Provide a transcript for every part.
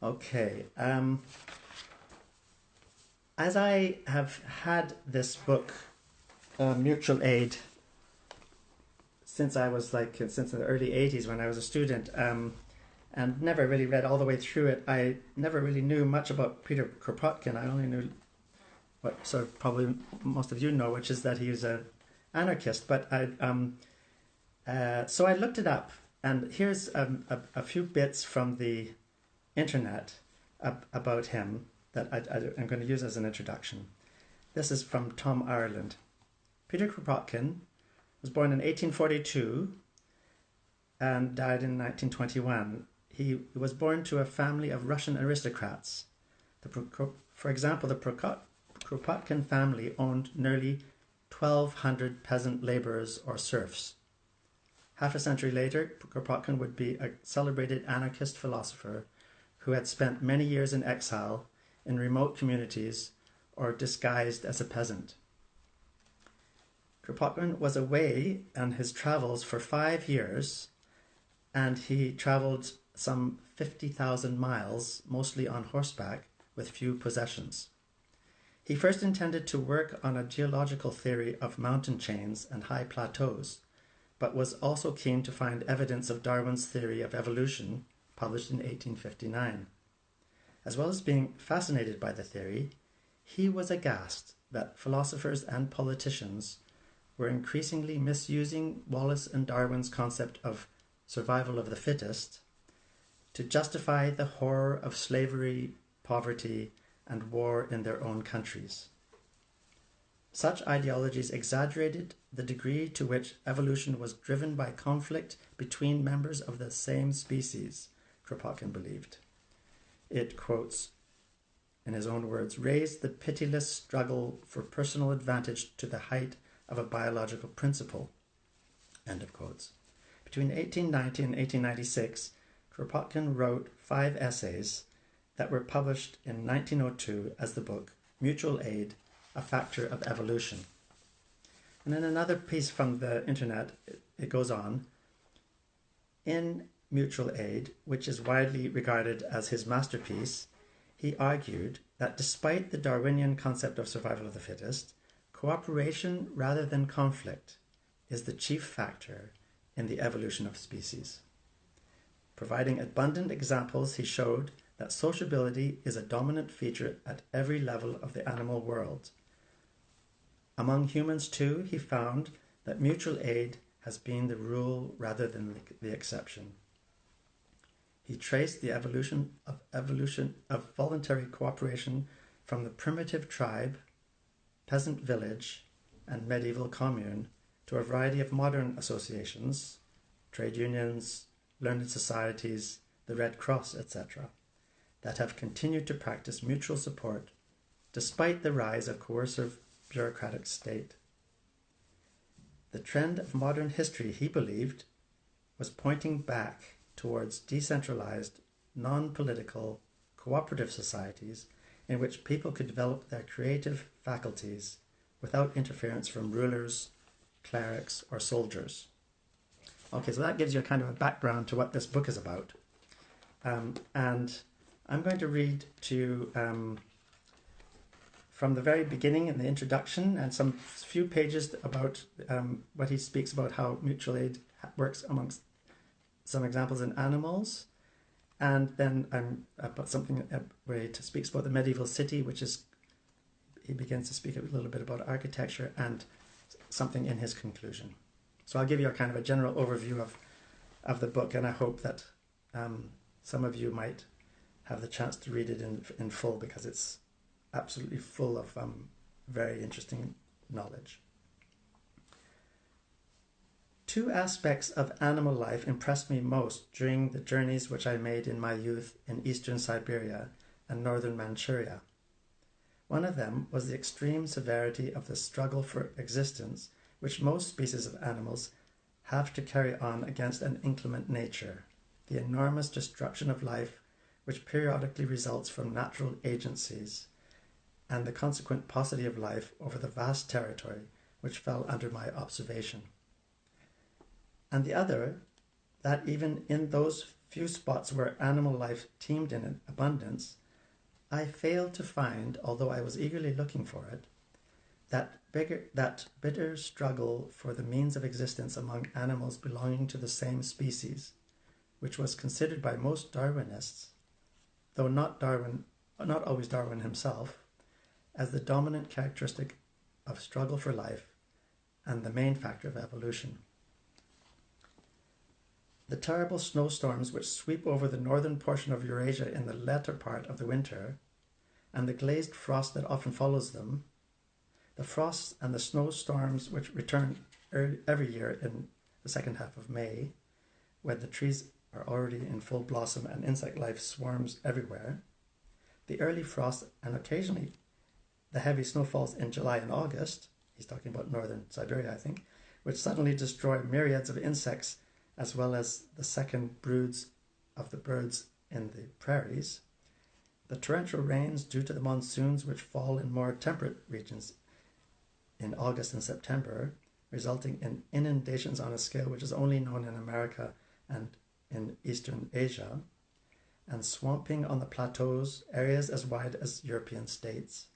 Okay. As I have had this book, Mutual Aid, since I was since the early 80s when I was a student, and never really read all the way through it. I never really knew much about Peter Kropotkin. I only knew what sort of probably most of you know, which is that he was an anarchist. But so I looked it up, and here's a few bits from the internet about him that I'm going to use as an introduction. This is from Tom Ireland. Peter Kropotkin was born in 1842 and died in 1921. He was born to a family of Russian aristocrats. For example, the Kropotkin family owned nearly 1,200 peasant laborers or serfs. Half a century later, Kropotkin would be a celebrated anarchist philosopher who had spent many years in exile in remote communities or disguised as a peasant. Kropotkin was away on his travels for 5 years, and he traveled some 50,000 miles, mostly on horseback, with few possessions. He first intended to work on a geological theory of mountain chains and high plateaus, but was also keen to find evidence of Darwin's theory of evolution, published in 1859. As well as being fascinated by the theory, he was aghast that philosophers and politicians were increasingly misusing Wallace and Darwin's concept of survival of the fittest to justify the horror of slavery, poverty, and war in their own countries. Such ideologies exaggerated the degree to which evolution was driven by conflict between members of the same species, Kropotkin believed. It, quotes, in his own words, raised the pitiless struggle for personal advantage to the height of a biological principle, end of quotes. Between 1890 and 1896, Kropotkin wrote 5 essays that were published in 1902 as the book Mutual Aid, A Factor of Evolution. And in another piece from the internet, it goes on, in Mutual Aid, which is widely regarded as his masterpiece, he argued that despite the Darwinian concept of survival of the fittest, cooperation rather than conflict is the chief factor in the evolution of species. Providing abundant examples, he showed that sociability is a dominant feature at every level of the animal world. Among humans too, he found that mutual aid has been the rule rather than the exception. He traced the evolution of voluntary cooperation from the primitive tribe, peasant village, and medieval commune to a variety of modern associations, trade unions, learned societies, the Red Cross, etc., that have continued to practice mutual support despite the rise of coercive bureaucratic state. The trend of modern history, he believed, was pointing back towards decentralized, non-political, cooperative societies in which people could develop their creative faculties without interference from rulers, clerics, or soldiers. Okay, so that gives you a kind of a background to what this book is about. And I'm going to read to you from the very beginning in the introduction and some few pages about what he speaks about how mutual aid works amongst some examples in animals. And then about something where he speaks about the medieval city, which is, he begins to speak a little bit about architecture and something in his conclusion. So I'll give you a kind of a general overview of the book, and I hope that some of you might have the chance to read it in full, because it's absolutely full of very interesting knowledge. 2 aspects of animal life impressed me most during the journeys which I made in my youth in eastern Siberia and northern Manchuria. One of them was the extreme severity of the struggle for existence which most species of animals have to carry on against an inclement nature, the enormous destruction of life which periodically results from natural agencies, and the consequent paucity of life over the vast territory which fell under my observation. And the other, that even in those few spots where animal life teemed in abundance, I failed to find, although I was eagerly looking for it, that bitter struggle for the means of existence among animals belonging to the same species, which was considered by most Darwinists, though not always Darwin himself, as the dominant characteristic of struggle for life and the main factor of evolution. The terrible snowstorms which sweep over the northern portion of Eurasia in the latter part of the winter, and the glazed frost that often follows them, the frosts and the snowstorms which return every year in the second half of May, when the trees are already in full blossom and insect life swarms everywhere, the early frost and occasionally the heavy snowfalls in July and August, he's talking about northern Siberia, I think, which suddenly destroy myriads of insects as well as the second broods of the birds in the prairies, the torrential rains due to the monsoons which fall in more temperate regions in August and September, resulting in inundations on a scale which is only known in America and in Eastern Asia, and swamping on the plateaus, areas as wide as European states.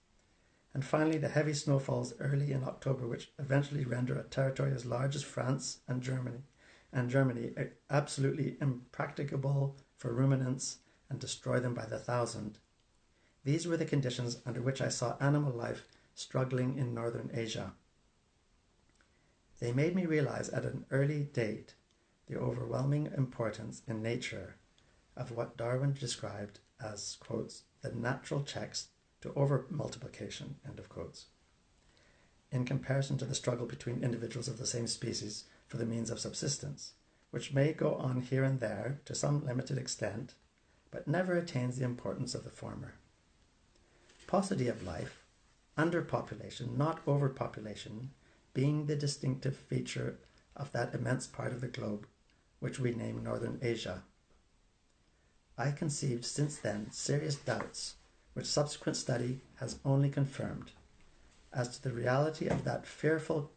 And finally, the heavy snowfalls early in October, which eventually render a territory as large as France and Germany absolutely impracticable for ruminants and destroy them by the thousand. These were the conditions under which I saw animal life struggling in northern Asia. They made me realize at an early date the overwhelming importance in nature of what Darwin described as, quotes, the natural checks to over-multiplication, end of quotes, in comparison to the struggle between individuals of the same species for the means of subsistence, which may go on here and there to some limited extent, but never attains the importance of the former. Paucity of life, underpopulation, not overpopulation, being the distinctive feature of that immense part of the globe which we name Northern Asia. I conceived since then serious doubts, which subsequent study has only confirmed, as to the reality of that fearful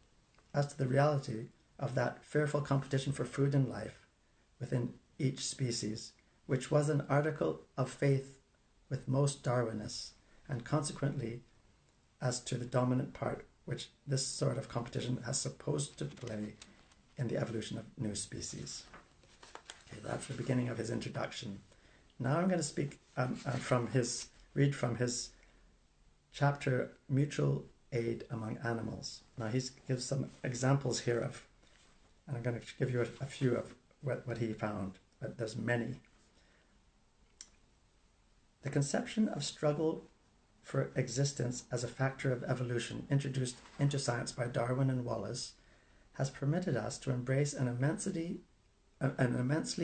competition for food and life within each species, which was an article of faith with most Darwinists, and consequently as to the dominant part which this sort of competition has supposed to play in the evolution of new species. Okay, that's the beginning of his introduction. Now I'm going to speak read from his chapter, Mutual Aid Among Animals. Now he gives some examples here of, and I'm going to give you a few of what he found, but there's many. The conception of struggle for existence as a factor of evolution introduced into science by Darwin and Wallace has permitted us to embrace an immensely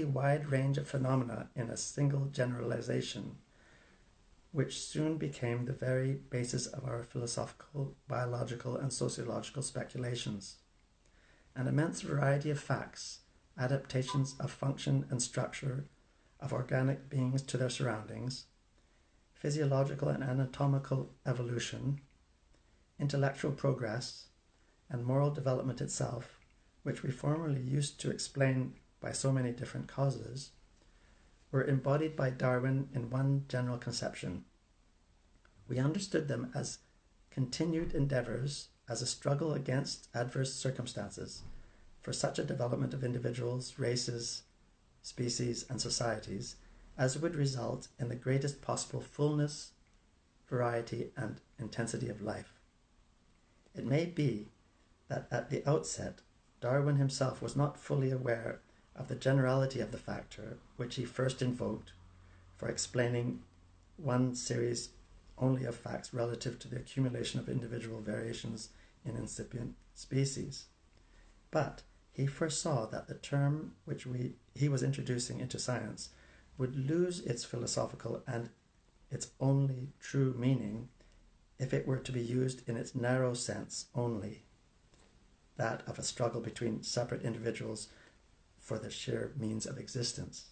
wide range of phenomena in a single generalization, which soon became the very basis of our philosophical, biological, and sociological speculations. An immense variety of facts, adaptations of function and structure of organic beings to their surroundings, physiological and anatomical evolution, intellectual progress, and moral development itself, which we formerly used to explain by so many different causes, were embodied by Darwin in one general conception. We understood them as continued endeavors, as a struggle against adverse circumstances, for such a development of individuals, races, species, and societies as would result in the greatest possible fullness, variety, and intensity of life. It may be that at the outset, Darwin himself was not fully aware of the generality of the factor which he first invoked for explaining one series only of facts relative to the accumulation of individual variations in incipient species. But he foresaw that the term which he was introducing into science would lose its philosophical and its only true meaning if it were to be used in its narrow sense only, that of a struggle between separate individuals for the sheer means of existence.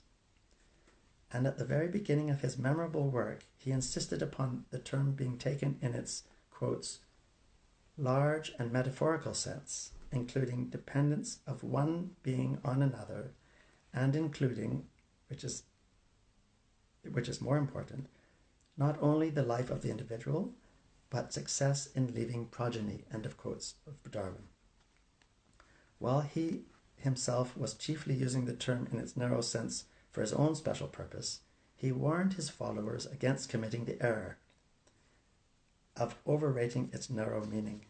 And at the very beginning of his memorable work, he insisted upon the term being taken in its, quotes, large and metaphorical sense, including dependence of one being on another, and including which is more important, not only the life of the individual, but success in leaving progeny, end of quotes of Darwin. While he himself was chiefly using the term in its narrow sense for his own special purpose, he warned his followers against committing the error of overrating its narrow meaning.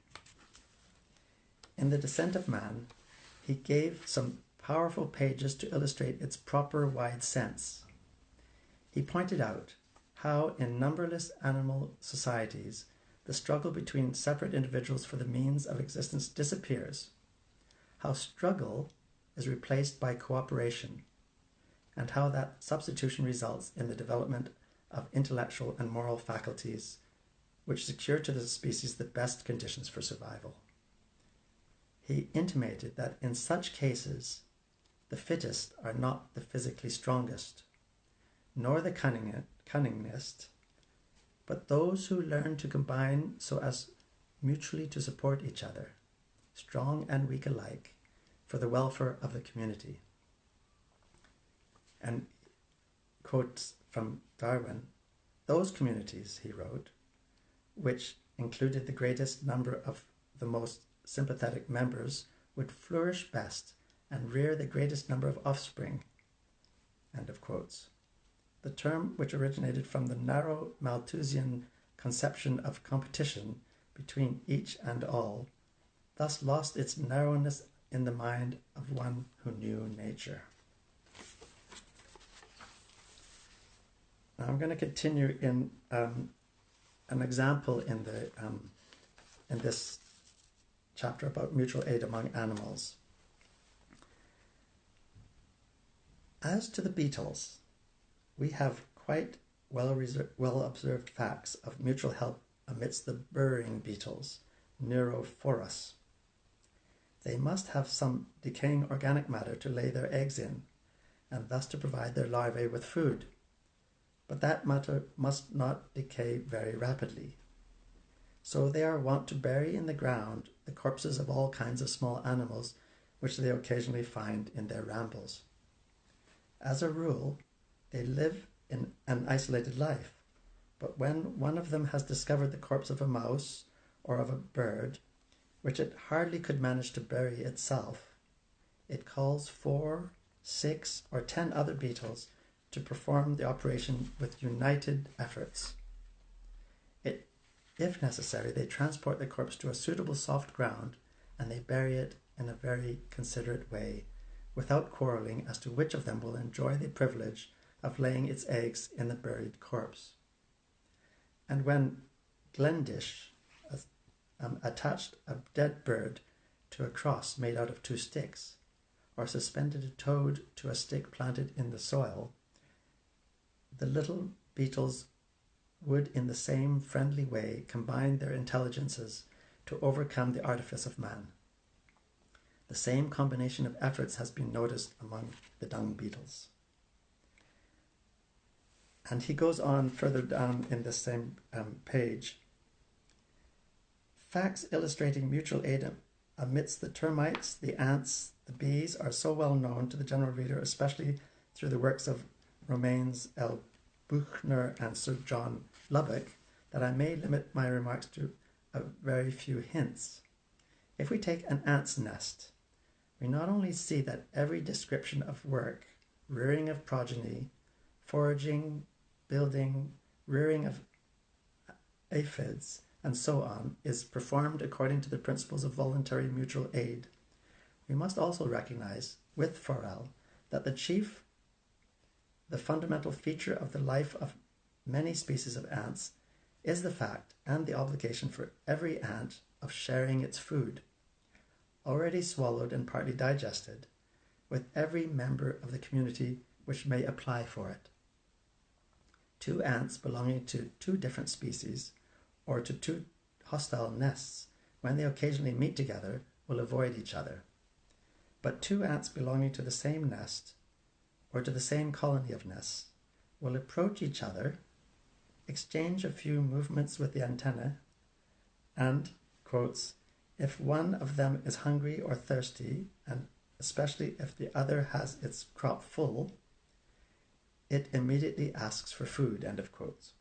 In The Descent of Man, he gave some powerful pages to illustrate its proper wide sense. He pointed out how in numberless animal societies the struggle between separate individuals for the means of existence disappears, how struggle is replaced by cooperation, and how that substitution results in the development of intellectual and moral faculties which secure to the species the best conditions for survival. He intimated that in such cases, the fittest are not the physically strongest, nor the cunningest, but those who learn to combine so as mutually to support each other, strong and weak alike, for the welfare of the community. And quotes from Darwin, those communities, he wrote, which included the greatest number of the most sympathetic members, would flourish best and rear the greatest number of offspring, end of quotes. The term, which originated from the narrow Malthusian conception of competition between each and all, thus lost its narrowness in the mind of one who knew nature. Now I'm going to continue in an example in this chapter about mutual aid among animals. As to the beetles, we have quite well observed facts of mutual help amidst the burrowing beetles, Neurophorus. They must have some decaying organic matter to lay their eggs in, and thus to provide their larvae with food. But that matter must not decay very rapidly. So they are wont to bury in the ground the corpses of all kinds of small animals which they occasionally find in their rambles. As a rule, they live in an isolated life, but when one of them has discovered the corpse of a mouse or of a bird, which it hardly could manage to bury itself, it calls 4, 6, or 10 other beetles to perform the operation with united efforts. If necessary, they transport the corpse to a suitable soft ground, and they bury it in a very considerate way, without quarrelling as to which of them will enjoy the privilege of laying its eggs in the buried corpse. And when Glendish attached a dead bird to a cross made out of 2 sticks, or suspended a toad to a stick planted in the soil, the little beetles would in the same friendly way combine their intelligences to overcome the artifice of man. The same combination of efforts has been noticed among the dung beetles. And he goes on further down in the same page. Facts illustrating mutual aid amidst the termites, the ants, the bees are so well known to the general reader, especially through the works of Romanes L. Buchner and Sir John Lubbock, that I may limit my remarks to a very few hints. If we take an ant's nest, we not only see that every description of work, rearing of progeny, foraging, building, rearing of aphids, and so on, is performed according to the principles of voluntary mutual aid, we must also recognize, with Forel, that the fundamental feature of the life of many species of ants is the fact and the obligation for every ant of sharing its food, already swallowed and partly digested, with every member of the community which may apply for it. 2 ants belonging to 2 different species, or to 2 hostile nests, when they occasionally meet together, will avoid each other. But 2 ants belonging to the same nest, or to the same colony of nests, will approach each other, exchange a few movements with the antennae, and, quotes, if one of them is hungry or thirsty, and especially if the other has its crop full, it immediately asks for food, end of quotes.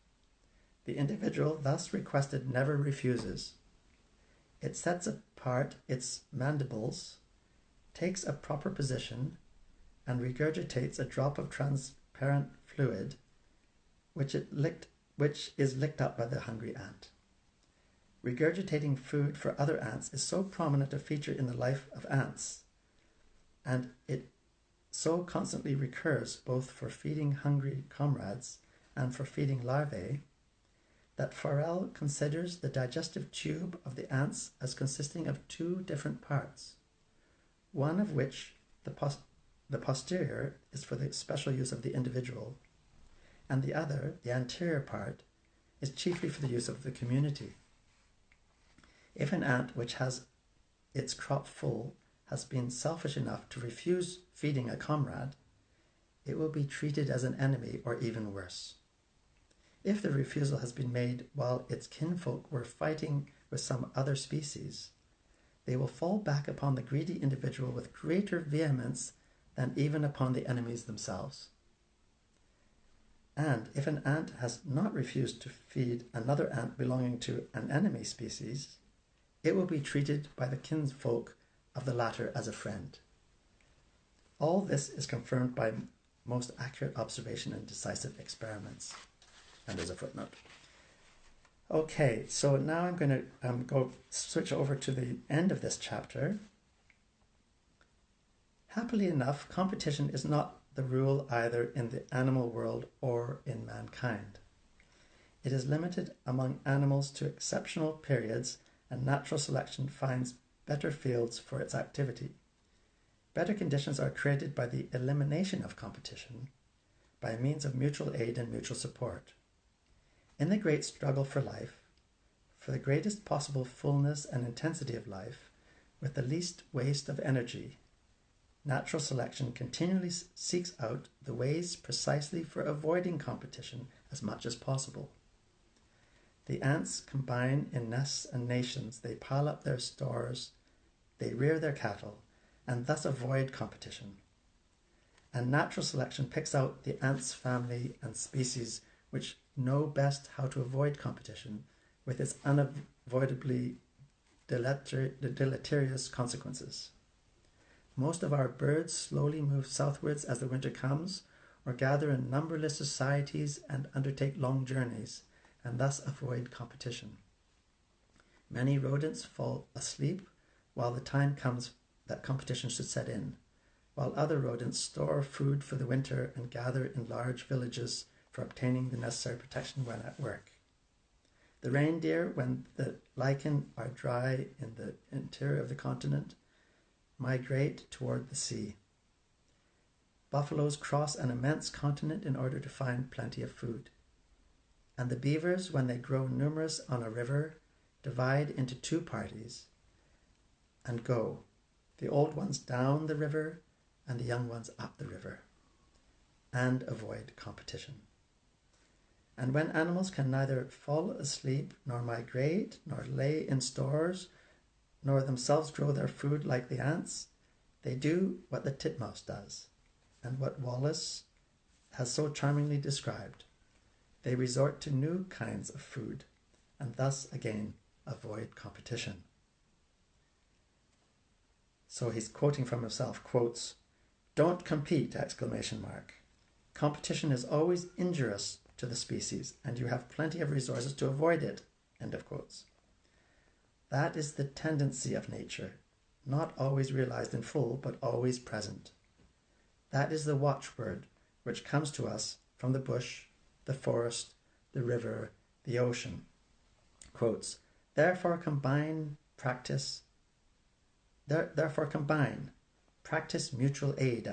The individual thus requested never refuses. It sets apart its mandibles, takes a proper position, and regurgitates a drop of transparent fluid which is licked up by the hungry ant. Regurgitating food for other ants is so prominent a feature in the life of ants, and it so constantly recurs both for feeding hungry comrades and for feeding larvae, that Forel considers the digestive tube of the ants as consisting of two different parts, one of which, the posterior, is for the special use of the individual, and the other, the anterior part, is chiefly for the use of the community. If an ant which has its crop full has been selfish enough to refuse feeding a comrade, it will be treated as an enemy or even worse. If the refusal has been made while its kinfolk were fighting with some other species, they will fall back upon the greedy individual with greater vehemence than even upon the enemies themselves. And if an ant has not refused to feed another ant belonging to an enemy species, it will be treated by the kinsfolk of the latter as a friend. All this is confirmed by most accurate observation and decisive experiments. And as a footnote. Okay, so now I'm going to switch over to the end of this chapter. Happily enough, competition is not the rule either in the animal world or in mankind. It is limited among animals to exceptional periods, and natural selection finds better fields for its activity. Better conditions are created by the elimination of competition, by means of mutual aid and mutual support. In the great struggle for life, for the greatest possible fullness and intensity of life, with the least waste of energy, natural selection continually seeks out the ways precisely for avoiding competition as much as possible. The ants combine in nests and nations, they pile up their stores, they rear their cattle, and thus avoid competition. And natural selection picks out the ants' family and species which know best how to avoid competition with its unavoidably deleterious consequences. Most of our birds slowly move southwards as the winter comes, or gather in numberless societies and undertake long journeys, and thus avoid competition. Many rodents fall asleep while the time comes that competition should set in, while other rodents store food for the winter and gather in large villages for obtaining the necessary protection when at work. The reindeer, when the lichen are dry in the interior of the continent, migrate toward the sea. Buffaloes cross an immense continent in order to find plenty of food. And the beavers, when they grow numerous on a river, divide into two parties and go, the old ones down the river and the young ones up the river, and avoid competition. And when animals can neither fall asleep, nor migrate, nor lay in stores, nor themselves grow their food like the ants, they do what the titmouse does, and what Wallace has so charmingly described. They resort to new kinds of food, and thus again avoid competition. So he's quoting from himself, quotes, "Don't compete!" Competition is always injurious to the species, and you have plenty of resources to avoid it, end of quotes. That is the tendency of nature, not always realized in full, but always present. That is the watchword which comes to us from the bush, the forest, the river, the ocean. Quotes, therefore combine, practice mutual aid,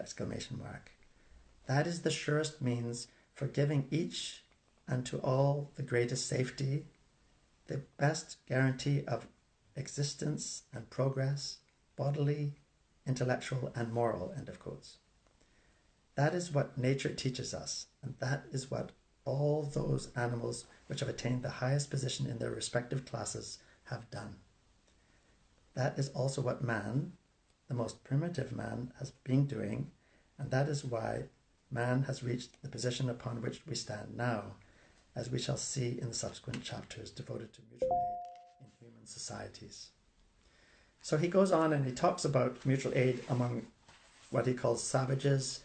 That is the surest means for giving each and to all the greatest safety, the best guarantee of existence and progress, bodily, intellectual, and moral, end of quotes. That is what nature teaches us, and that is what all those animals which have attained the highest position in their respective classes have done. That is also what man, the most primitive man, has been doing, and that is why man has reached the position upon which we stand now, as we shall see in the subsequent chapters devoted to mutual aid in human societies. So he goes on and he talks about mutual aid among what he calls savages.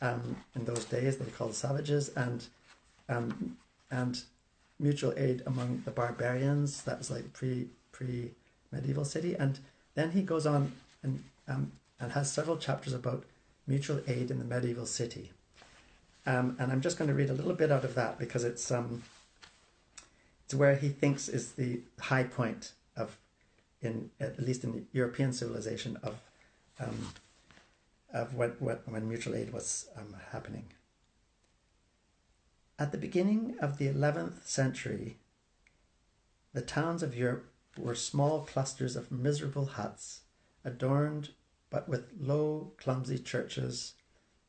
In those days, they called savages, and mutual aid among the barbarians. That was like pre-medieval city. And then he goes on and has several chapters about mutual aid in the medieval city. And I'm just going to read a little bit out of that because it's where he thinks is the high point of, at least in the European civilization, of when mutual aid was happening. At the beginning of the 11th century, the towns of Europe were small clusters of miserable huts, adorned but with low, clumsy churches,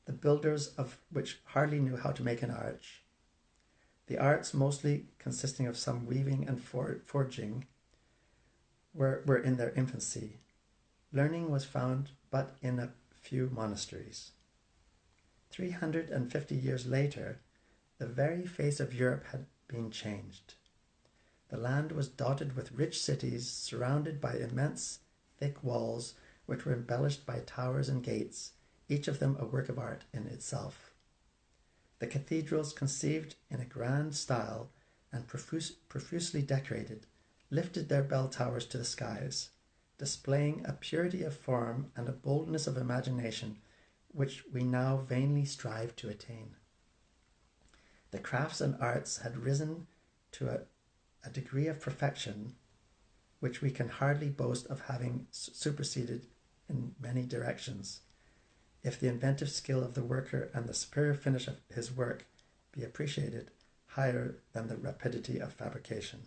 the builders of which hardly knew how to make an arch. The arts, mostly consisting of some weaving and forging, were in their infancy. Learning was found but in a few monasteries. 350 years later, the very face of Europe had been changed. The land was dotted with rich cities surrounded by immense, thick walls which were embellished by towers and gates, each of them a work of art in itself. The cathedrals, conceived in a grand style and profusely decorated, lifted their bell towers to the skies, displaying a purity of form and a boldness of imagination which we now vainly strive to attain. The crafts and arts had risen to a degree of perfection which we can hardly boast of having superseded in many directions, if the inventive skill of the worker and the superior finish of his work be appreciated higher than the rapidity of fabrication.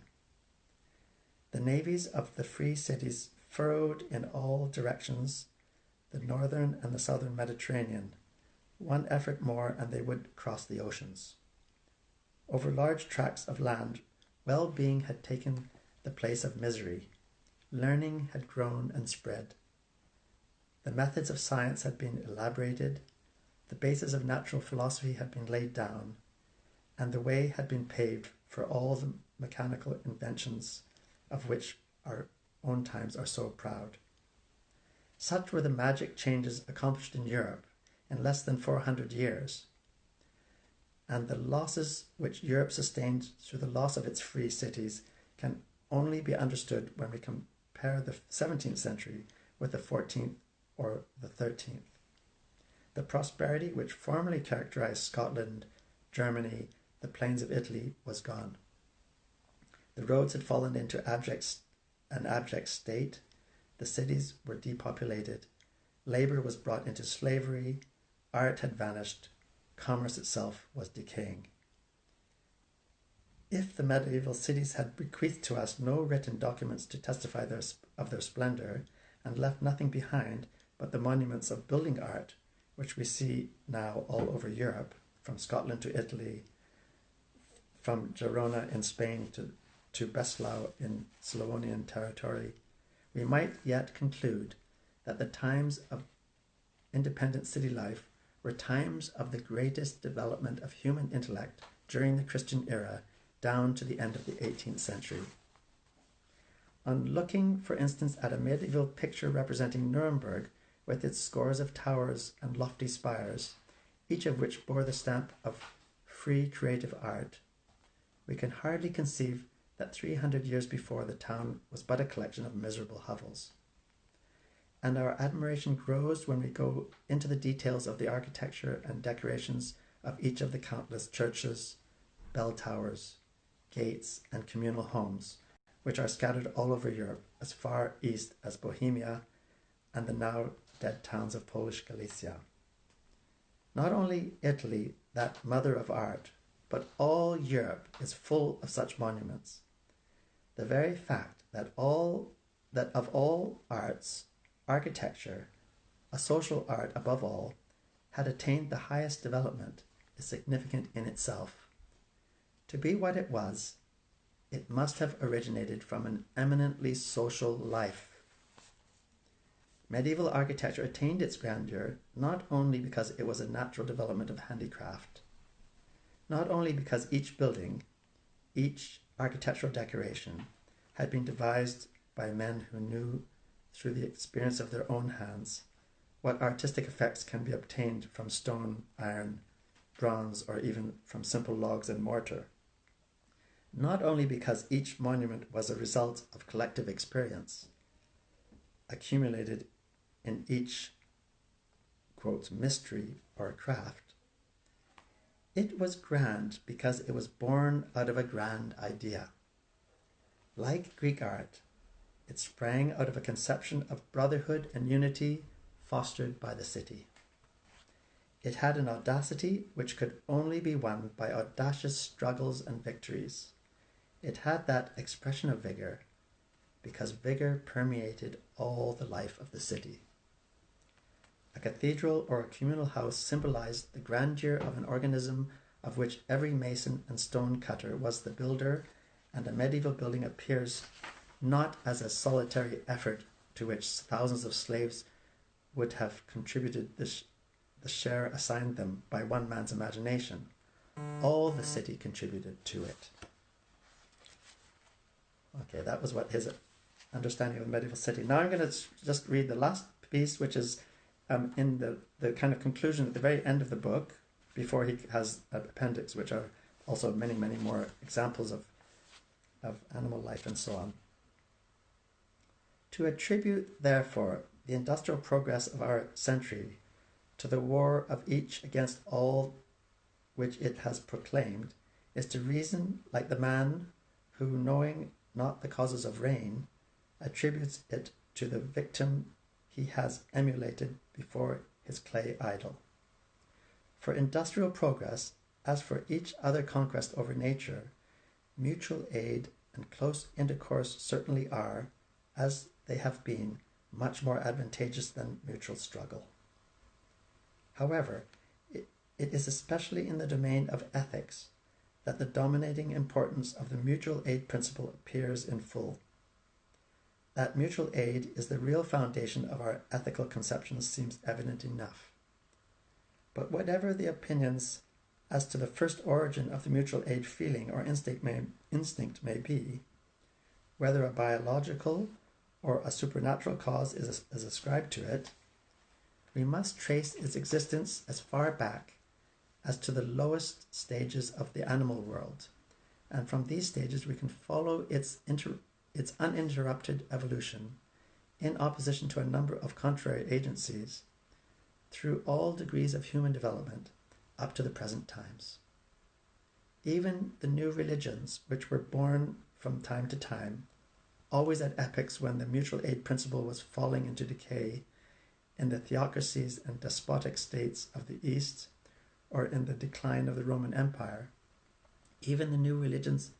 The navies of the free cities furrowed in all directions the northern and the southern Mediterranean. One effort more and they would cross the oceans. Over large tracts of land, well-being had taken the place of misery. Learning had grown and spread. The methods of science had been elaborated, the basis of natural philosophy had been laid down, and the way had been paved for all the mechanical inventions of which our own times are so proud. Such were the magic changes accomplished in Europe in less than 400 years, and the losses which Europe sustained through the loss of its free cities can only be understood when we compare the 17th century with the 14th or the 13th. The prosperity which formerly characterized Scotland, Germany, the plains of Italy was gone. The roads had fallen into an abject state, the cities were depopulated, labor was brought into slavery, art had vanished, commerce itself was decaying. If the medieval cities had bequeathed to us no written documents to testify of their splendor, and left nothing behind but the monuments of building art, which we see now all over Europe, from Scotland to Italy, from Girona in Spain to Breslau in Slavonian territory, we might yet conclude that the times of independent city life were times of the greatest development of human intellect during the Christian era down to the end of the 18th century. On looking, for instance, at a medieval picture representing Nuremberg with its scores of towers and lofty spires, each of which bore the stamp of free creative art, we can hardly conceive that 300 years before the town was but a collection of miserable hovels. And our admiration grows when we go into the details of the architecture and decorations of each of the countless churches, bell towers, gates, and communal homes, which are scattered all over Europe, as far east as Bohemia and the now dead towns of Polish Galicia. Not only Italy, that mother of art, but all Europe is full of such monuments. The very fact that of all arts, architecture, a social art above all, had attained the highest development is significant in itself. To be what it was, it must have originated from an eminently social life. Medieval architecture attained its grandeur not only because it was a natural development of handicraft, not only because each building, each architectural decoration had been devised by men who knew through the experience of their own hands what artistic effects can be obtained from stone, iron, bronze, or even from simple logs and mortar. Not only because each monument was a result of collective experience accumulated in each, quote, mystery or craft, it was grand because it was born out of a grand idea. Like Greek art, it sprang out of a conception of brotherhood and unity fostered by the city. It had an audacity which could only be won by audacious struggles and victories. It had that expression of vigor because vigor permeated all the life of the city. A cathedral or a communal house symbolized the grandeur of an organism of which every mason and stone cutter was the builder, and a medieval building appears not as a solitary effort to which thousands of slaves would have contributed the share assigned them by one man's imagination. All the city contributed to it. Okay, that was what his understanding of the medieval city. Now I'm going to just read the last piece, which is in the kind of conclusion at the very end of the book, before he has an appendix, which are also many, many more examples of animal life and so on. To attribute, therefore, the industrial progress of our century to the war of each against all which it has proclaimed is to reason like the man who, knowing not the causes of rain, attributes it to the victim he has emulated before his clay idol. For industrial progress, as for each other conquest over nature, mutual aid and close intercourse certainly are, as they have been, much more advantageous than mutual struggle. However, it is especially in the domain of ethics that the dominating importance of the mutual aid principle appears in full. That mutual aid is the real foundation of our ethical conceptions seems evident enough. But whatever the opinions as to the first origin of the mutual aid feeling or instinct may be, whether a biological or a supernatural cause is ascribed to it, we must trace its existence as far back as to the lowest stages of the animal world, and from these stages we can follow its uninterrupted evolution in opposition to a number of contrary agencies through all degrees of human development up to the present times. Even the new religions, which were born from time to time, always at epochs when the mutual aid principle was falling into decay in the theocracies and despotic states of the East, or in the decline of the Roman Empire, even the new religions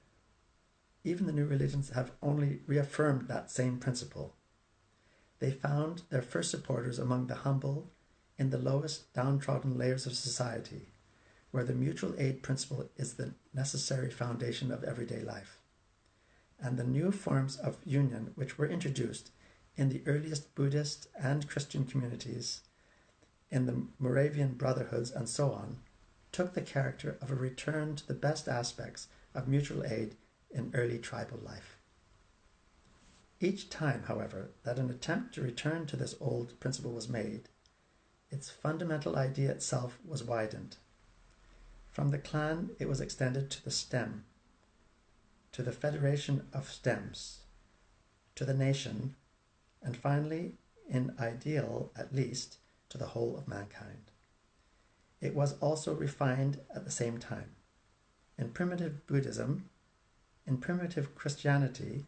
have only reaffirmed that same principle. They found their first supporters among the humble, in the lowest downtrodden layers of society, where the mutual aid principle is the necessary foundation of everyday life. And the new forms of union which were introduced in the earliest Buddhist and Christian communities, in the Moravian brotherhoods and so on, took the character of a return to the best aspects of mutual aid in early tribal life. Each time, however, that an attempt to return to this old principle was made, its fundamental idea itself was widened. From the clan it was extended to the stem, to the federation of stems, to the nation, and finally, in ideal at least, to the whole of mankind. It was also refined at the same time. In primitive Buddhism, in primitive Christianity,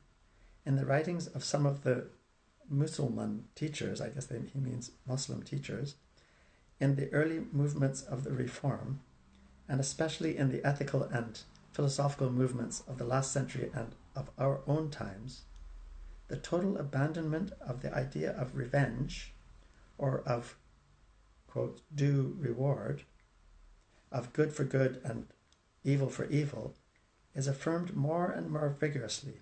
in the writings of some of the Muslim teachers, I guess he means Muslim teachers, in the early movements of the Reform, and especially in the ethical and philosophical movements of the last century and of our own times, the total abandonment of the idea of revenge, or of, quote, due reward, of good for good and evil for evil, is affirmed more and more vigorously.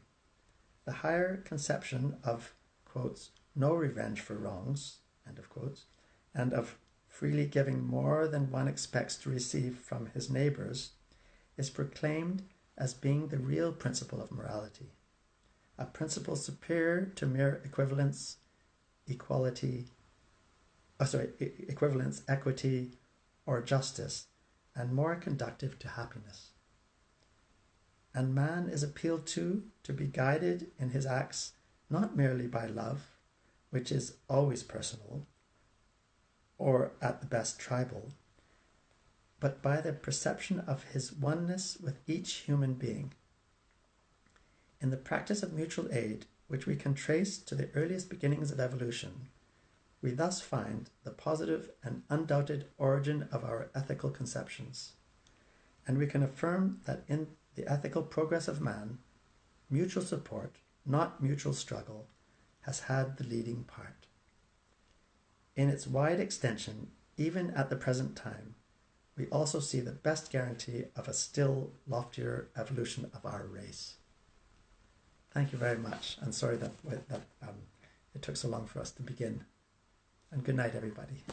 The higher conception of, quote, no revenge for wrongs, end of quotes, and of freely giving more than one expects to receive from his neighbours, is proclaimed as being the real principle of morality, a principle superior to mere equivalence, equity, or justice, and more conducive to happiness. And man is appealed to be guided in his acts not merely by love, which is always personal, or at the best tribal, but by the perception of his oneness with each human being. In the practice of mutual aid, which we can trace to the earliest beginnings of evolution, we thus find the positive and undoubted origin of our ethical conceptions, and we can affirm that in the ethical progress of man, mutual support, not mutual struggle, has had the leading part. In its wide extension, even at the present time, we also see the best guarantee of a still loftier evolution of our race. Thank you very much, and sorry that it took so long for us to begin. And good night, everybody.